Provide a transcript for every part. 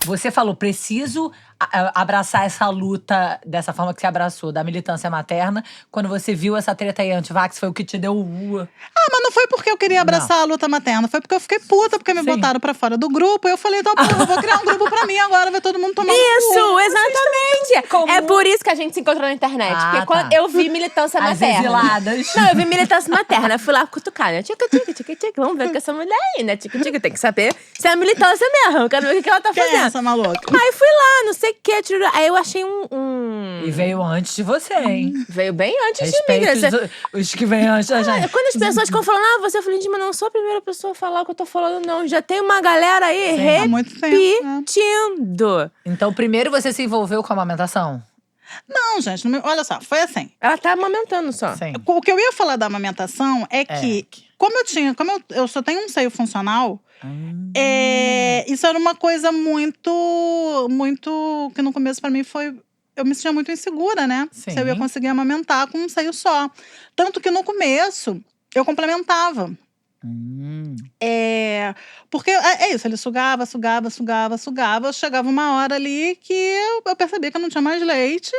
Você falou, preciso abraçar essa luta dessa forma que você abraçou, da militância materna. Quando você viu essa treta aí anti-vax, foi o que te deu o… Mas não foi porque eu queria abraçar a luta materna. Foi porque eu fiquei puta, porque me botaram pra fora do grupo. E eu falei, então, porra, eu vou criar um grupo pra mim agora. Vai todo mundo tomar no cu. Isso, exatamente. É por isso que a gente se encontrou na internet. Porque quando eu vi militância As materna. exiladas. Não, eu vi militância materna. Eu fui lá cutucar, né? Tica, tica, tica, tica. Vamos ver com essa mulher aí, né? Tica, tica. Tem que saber se é militância mesmo. Eu quero ver o que ela tá Quem fazendo. é essa maluca? Aí fui lá, não sei o que. Aí eu achei E veio antes de você, hein? Veio bem antes de mim. Respeito os que vêm antes da gente. Quando as pessoas ficam falando, você, eu falei, gente, mas não sou a primeira pessoa a falar o que eu tô falando, não. Já tem uma galera aí Há muito tempo, né? repetindo. Então, primeiro você se envolveu com a amamentação? Não, gente, olha só, foi assim. Ela tá amamentando só. Sim. O que eu ia falar da amamentação é que, como eu só tenho um seio funcional, isso era uma coisa muito, que no começo pra mim foi… Eu me sentia muito insegura, né? Sim. Se eu ia conseguir amamentar com um seio só. Tanto que no começo, eu complementava. Porque é isso, ele sugava. Chegava uma hora ali que eu percebia que eu não tinha mais leite.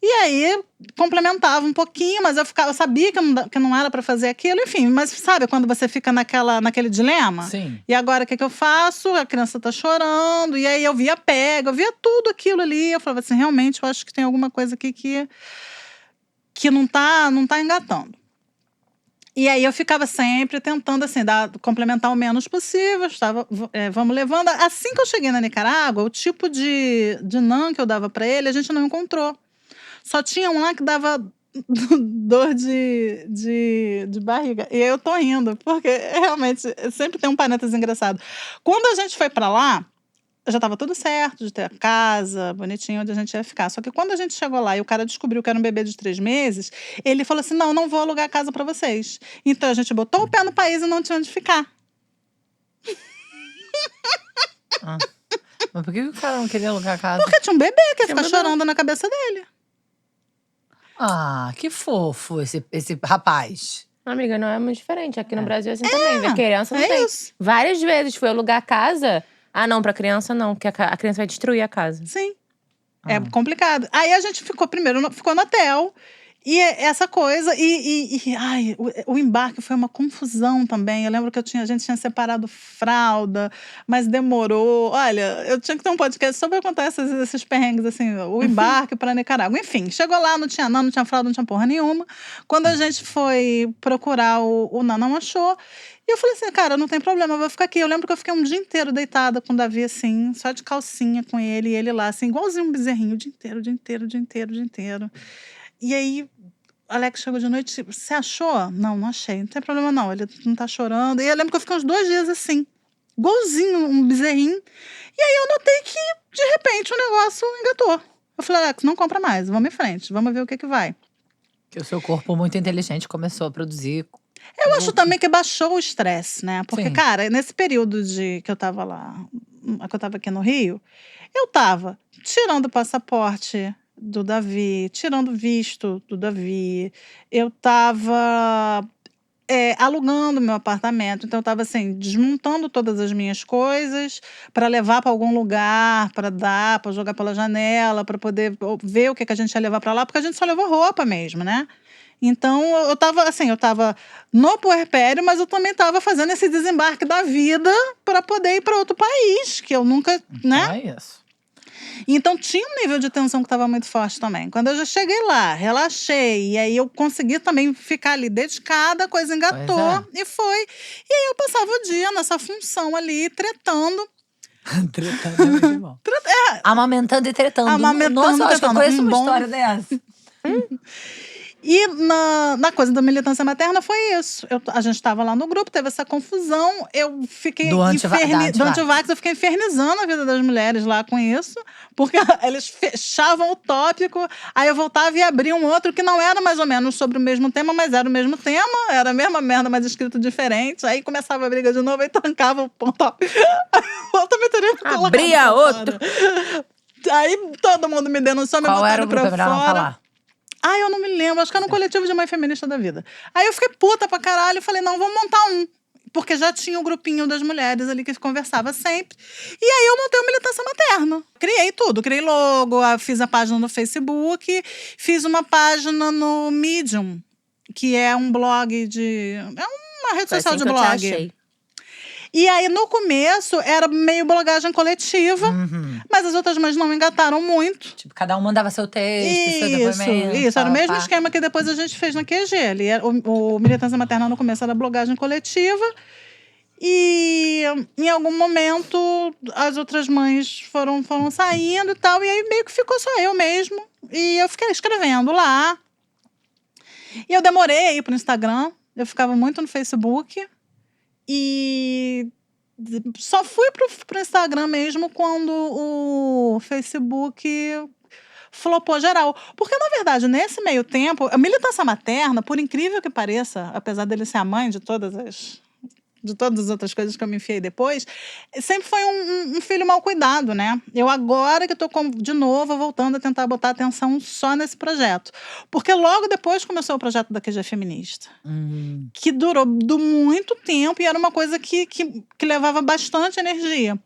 E aí, complementava um pouquinho, mas eu sabia que não era pra fazer aquilo. Enfim, mas sabe quando você fica naquele dilema? Sim. E agora, o que eu faço? A criança tá chorando. E aí, eu via eu via tudo aquilo ali. Eu falava assim, realmente, eu acho que tem alguma coisa aqui que não tá engatando. E aí, eu ficava sempre tentando, assim, complementar o menos possível. Vamos levando. Assim que eu cheguei na Nicarágua, o tipo de NAN que eu dava pra ele, a gente não encontrou. Só tinha um lá que dava dor de barriga. E eu tô rindo, porque realmente sempre tem um parênteses engraçado. Quando a gente foi pra lá, já tava tudo certo, de ter a casa bonitinha onde a gente ia ficar. Só que quando a gente chegou lá e o cara descobriu que era um bebê de 3 meses, ele falou assim, não vou alugar a casa pra vocês. Então a gente botou o pé no país e não tinha onde ficar. Mas por que o cara não queria alugar a casa? Porque tinha um bebê que ia ficar chorando na cabeça dele. Que fofo esse rapaz. Amiga, não é muito diferente. Aqui no Brasil é assim também. Ver criança não tem. Isso. Várias vezes fui alugar a casa. Não, pra criança não, porque a criança vai destruir a casa. Sim. É complicado. Aí a gente ficou no hotel. E essa coisa, o embarque foi uma confusão também. Eu lembro que a gente tinha separado fralda, mas demorou. Olha, eu tinha que ter um podcast só pra contar esses perrengues, assim, o embarque pra Nicarágua. Enfim, chegou lá, não tinha fralda, não tinha porra nenhuma. Quando a gente foi procurar o NAN, não achou. E eu falei assim, cara, não tem problema, eu vou ficar aqui. Eu lembro que eu fiquei um dia inteiro deitada com o Davi, assim, só de calcinha com ele, e ele lá, assim, igualzinho um bezerrinho, o dia inteiro. E aí, Alex chegou de noite, você achou? Não achei, não tem problema não, ele não tá chorando. E eu lembro que eu fiquei uns 2 dias assim, igualzinho, um bezerrinho. E aí eu notei que, de repente, o negócio engatou. Eu falei, Alex, não compra mais, vamos em frente, vamos ver o que vai. Que o seu corpo muito inteligente começou a produzir. Eu acho também que baixou o estresse, né? Porque, Sim. cara, nesse período que eu tava lá, que eu tava aqui no Rio, eu tava tirando o passaporte do Davi, tirando o visto do Davi. Eu tava alugando meu apartamento. Então, eu tava, assim, desmontando todas as minhas coisas para levar para algum lugar, para jogar pela janela, para poder ver o que a gente ia levar para lá, porque a gente só levou roupa mesmo, né? Então, eu tava no puerpério, mas eu também tava fazendo esse desembarque da vida para poder ir para outro país, que eu nunca, né? É isso. Então, tinha um nível de tensão que estava muito forte também. Quando eu já cheguei lá, relaxei, e aí eu consegui também ficar ali dedicada, a coisa engatou, e foi. E aí eu passava o dia nessa função ali, tretando. Tretando é muito bom. Amamentando e tretando. Amamentando Nossa, eu acho que eu tretando. conheço uma história dessa. E na coisa da militância materna foi isso. A gente estava lá no grupo, teve essa confusão. Eu fiquei Do antivax. Eu fiquei infernizando a vida das mulheres lá com isso. Porque eles fechavam o tópico. Aí eu voltava e abria um outro que não era mais ou menos sobre o mesmo tema, mas era o mesmo tema. Era a mesma merda, mas escrito diferente. Aí começava a briga de novo e trancava o ponto. Eu também teria que colocar. Abria outro. Aí todo mundo me denunciou, me Qual era botaram o grupo? pra Melhor não fora. falar. Eu não me lembro. Acho que era no coletivo de mãe feminista da vida. Aí eu fiquei puta pra caralho. Falei, não, vamos montar um. porque já tinha um grupinho das mulheres ali que conversava sempre. E aí eu montei o Militância Materna. Criei tudo, criei logo, fiz a página no Facebook, fiz uma página no Medium, que é um blog de... É uma rede Foi social assim de que eu te blog. achei. E aí, no começo, era meio blogagem coletiva, mas as outras mães não engataram muito. Tipo, cada um mandava seu texto, seu depoimento. Isso, era o mesmo pá. esquema que depois a gente fez na QG. O Militância Materna no começo era blogagem coletiva. E em algum momento as outras mães foram saindo e tal. E aí meio que ficou só eu mesmo. E eu fiquei escrevendo lá. E eu demorei a ir pro Instagram. Eu ficava muito no Facebook. E só fui pro Instagram mesmo quando o Facebook flopou geral. Porque, na verdade, nesse meio tempo, a Militância Materna, por incrível que pareça, apesar dele ser a mãe de todas as outras coisas que eu me enfiei depois, sempre foi um filho mal cuidado, né? Eu agora que estou de novo voltando a tentar botar atenção só nesse projeto. Porque logo depois começou o projeto da QG Feminista. Que durou muito tempo e era uma coisa que levava bastante energia.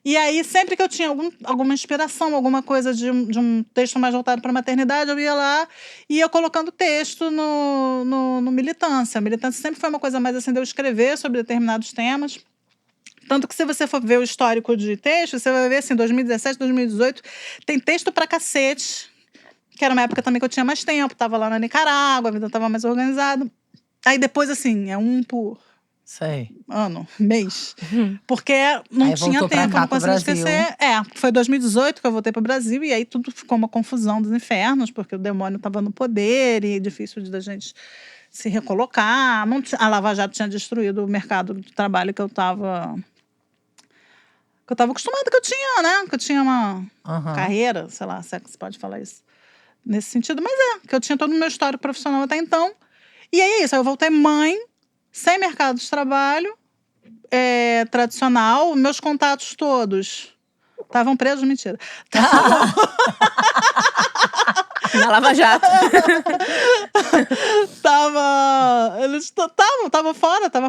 E aí, sempre que eu tinha alguma inspiração, alguma coisa de um texto mais voltado para a maternidade, eu ia lá e ia colocando texto no Militância. A Militância sempre foi uma coisa mais assim de eu escrever sobre determinados temas. Tanto que se você for ver o histórico de texto, você vai ver assim, 2017, 2018, tem texto pra cacete, que era uma época também que eu tinha mais tempo, tava lá na Nicarágua, a vida tava mais organizada. Aí depois, assim, é um por... Sei. ano, mês. Porque não Aí tinha voltou pra tempo, cá, não pro consegui Brasil. esquecer. Foi 2018 que eu voltei pro Brasil e aí tudo ficou uma confusão dos infernos, porque o demônio estava no poder e difícil da gente se recolocar. A Lava Jato tinha destruído o mercado de trabalho que eu estava acostumada, que eu tinha, né? Que eu tinha uma carreira, sei lá, se é que se pode falar isso nesse sentido, mas que eu tinha todo o meu histórico profissional até então. E aí é isso, aí eu voltei mãe, sem mercado de trabalho, tradicional. Meus contatos todos estavam presos, mentira. Na Lava Jato. Eles estavam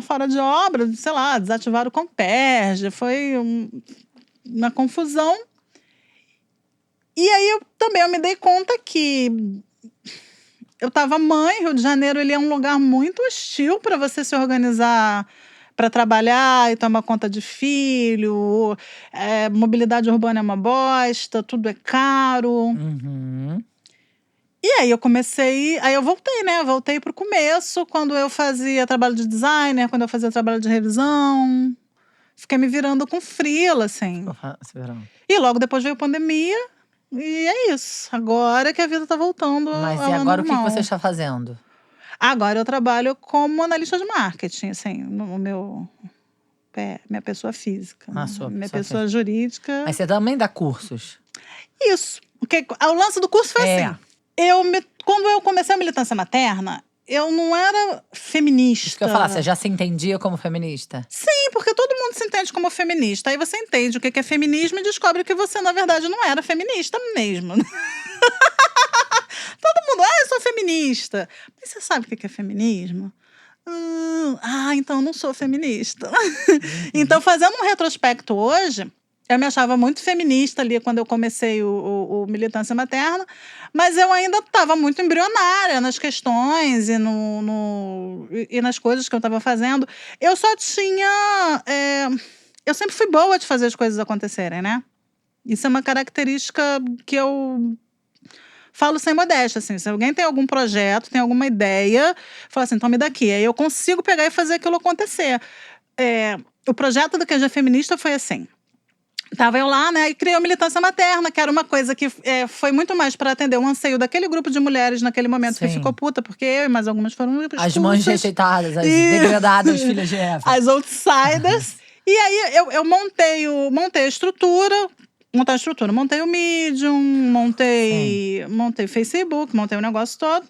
fora de obra, sei lá, desativaram o Comperge, foi uma confusão. E aí eu me dei conta que eu estava mãe. Rio de Janeiro ele é um lugar muito hostil para você se organizar para trabalhar e tomar conta de filho. Mobilidade urbana é uma bosta, tudo é caro. E aí aí eu voltei, né? Voltei pro começo, quando eu fazia trabalho de designer, quando eu fazia trabalho de revisão. Fiquei me virando com freela, assim. E logo depois veio a pandemia. E é isso. Agora que a vida tá voltando. Mas e ao agora o que normal. você está fazendo? Agora eu trabalho como analista de marketing, assim, minha pessoa física. Minha pessoa jurídica. Mas você também dá cursos? Isso. Porque o lance do curso foi assim. Quando eu comecei a Militância Materna, eu não era feminista. Isso que eu ia falar, você já se entendia como feminista? Sim, porque todo mundo se entende como feminista. Aí você entende o que é feminismo e descobre que você, na verdade, não era feminista mesmo. Todo mundo, eu sou feminista. Mas você sabe o que é feminismo? Então eu não sou feminista. Então, fazendo um retrospecto hoje, eu me achava muito feminista ali quando eu comecei o Militância Materna, mas eu ainda estava muito embrionária nas questões e nas coisas que eu estava fazendo. Eu só tinha... eu sempre fui boa de fazer as coisas acontecerem, né? Isso é uma característica que eu falo sem modéstia, assim. Se alguém tem algum projeto, tem alguma ideia, fala assim, tome daqui. Aí eu consigo pegar e fazer aquilo acontecer. O projeto do QG Feminista foi assim. Tava eu lá, né, e criei a Militância Materna, que era uma coisa que foi muito mais para atender o anseio daquele grupo de mulheres naquele momento. Sim. Que ficou puta, porque eu e mais algumas foram expulsas. As mães rejeitadas, as degradadas filhas de Eva. As outsiders. E aí eu montei a estrutura, montei o Medium, montei Facebook, montei o negócio todo.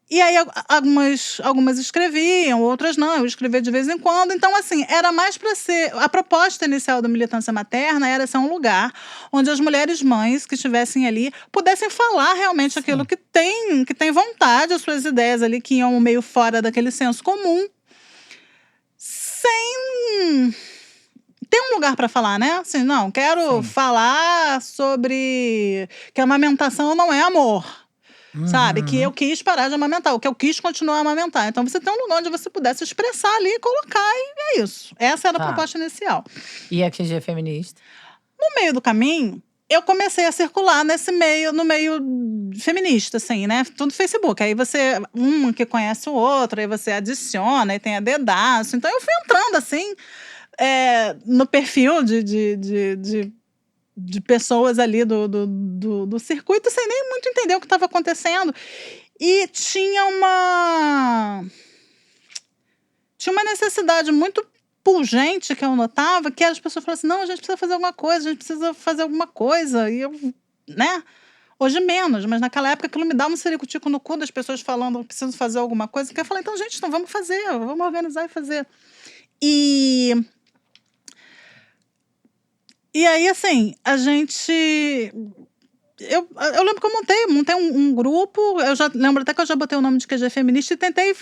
E aí algumas escreviam, outras não, eu escrevia de vez em quando. Então, assim, era mais para ser... A proposta inicial da Militância Materna era ser um lugar onde as mulheres mães que estivessem ali pudessem falar realmente aquilo que tem vontade, as suas ideias ali que iam meio fora daquele senso comum, tem um lugar pra falar, né? Assim, não, quero falar sobre que a amamentação não é amor. Sabe? Que eu quis parar de amamentar, o que eu quis continuar a amamentar. Então você tem um lugar onde você pudesse expressar ali e colocar, e é isso. Essa era a proposta inicial. E a QG feminista? No meio do caminho, eu comecei a circular no meio feminista, assim, né? Tudo Facebook. Aí você, um que conhece o outro, aí você adiciona, aí tem a dedaço. Então eu fui entrando, assim, no perfil de pessoas ali do circuito, sem nem muito entender o que estava acontecendo. E tinha uma necessidade muito pungente que eu notava, que as pessoas falavam assim, não, a gente precisa fazer alguma coisa. E eu, né? Hoje menos, mas naquela época aquilo me dava um ciricutico no cu das pessoas falando que preciso fazer alguma coisa. Que eu falei, então, gente, então vamos fazer, vamos organizar e fazer. E aí, assim, a gente... Eu lembro que eu montei um grupo, lembro até que eu já botei o nome de QG Feminista e tentei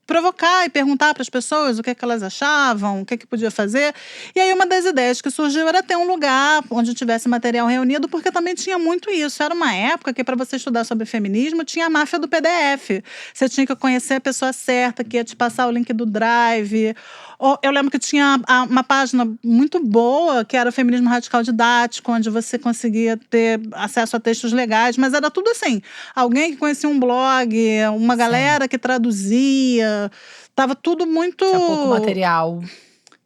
provocar e perguntar para as pessoas o que elas achavam, o que podia fazer. E aí uma das ideias que surgiu era ter um lugar onde tivesse material reunido, porque também tinha muito isso. Era uma época que, para você estudar sobre feminismo, tinha a máfia do PDF. Você tinha que conhecer a pessoa certa, que ia te passar o link do Drive. Eu lembro que tinha uma página muito boa, que era o Feminismo Radical Didático, onde você conseguia ter acesso a textos legais, mas era tudo assim, alguém que conhecia um blog, uma galera que traduzia, tava tudo muito... Tinha pouco material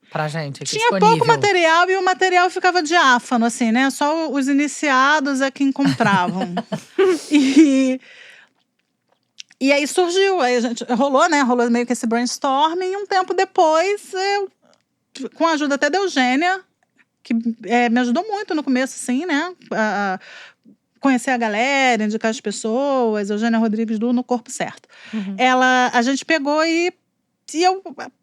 pra gente aqui Tinha disponível. pouco material e o material ficava diáfano, assim, né? Só os iniciados é quem compravam. E aí surgiu, aí a gente rolou meio que esse brainstorming, e um tempo depois, eu, com a ajuda até da Eugênia, que me ajudou muito no começo, assim, né? A conhecer a galera, indicar as pessoas, Eugênia Rodrigues do No Corpo Certo. A gente pegou e eu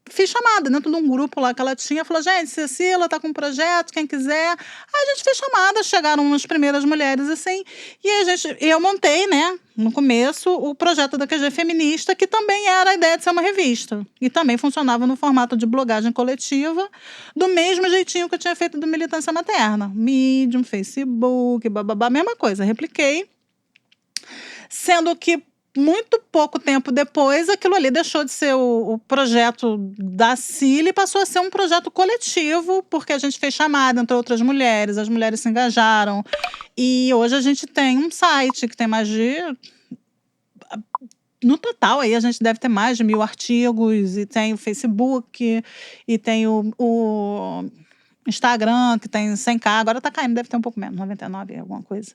fiz chamada dentro de um grupo lá que ela tinha, falou, gente, Cecília tá com um projeto, quem quiser. Aí a gente fez chamada, chegaram umas primeiras mulheres, assim, e eu montei, né, no começo, o projeto da QG Feminista, que também era a ideia de ser uma revista. E também funcionava no formato de blogagem coletiva, do mesmo jeitinho que eu tinha feito do Militância Materna. Medium, Facebook, bababá, mesma coisa, repliquei. Sendo que muito pouco tempo depois, aquilo ali deixou de ser o projeto da Cília e passou a ser um projeto coletivo, porque a gente fez chamada entre outras mulheres, as mulheres se engajaram. E hoje a gente tem um site que tem mais de... No total, aí a gente deve ter mais de 1000 artigos, e tem o Facebook, e tem o Instagram, que tem 100k, agora tá caindo, deve ter um pouco menos, 99, alguma coisa.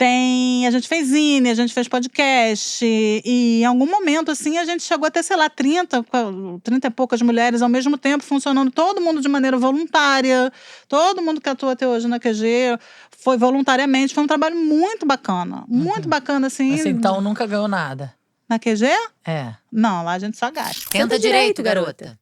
A gente fez zine, a gente fez podcast, e em algum momento, assim, a gente chegou a ter, sei lá, 30 e poucas mulheres ao mesmo tempo, funcionando, todo mundo de maneira voluntária, todo mundo que atua até hoje na QG foi voluntariamente, foi um trabalho muito bacana, assim. Mas então nunca ganhou nada? Na QG? É. Não, lá a gente só gasta. Tenta direito, garota.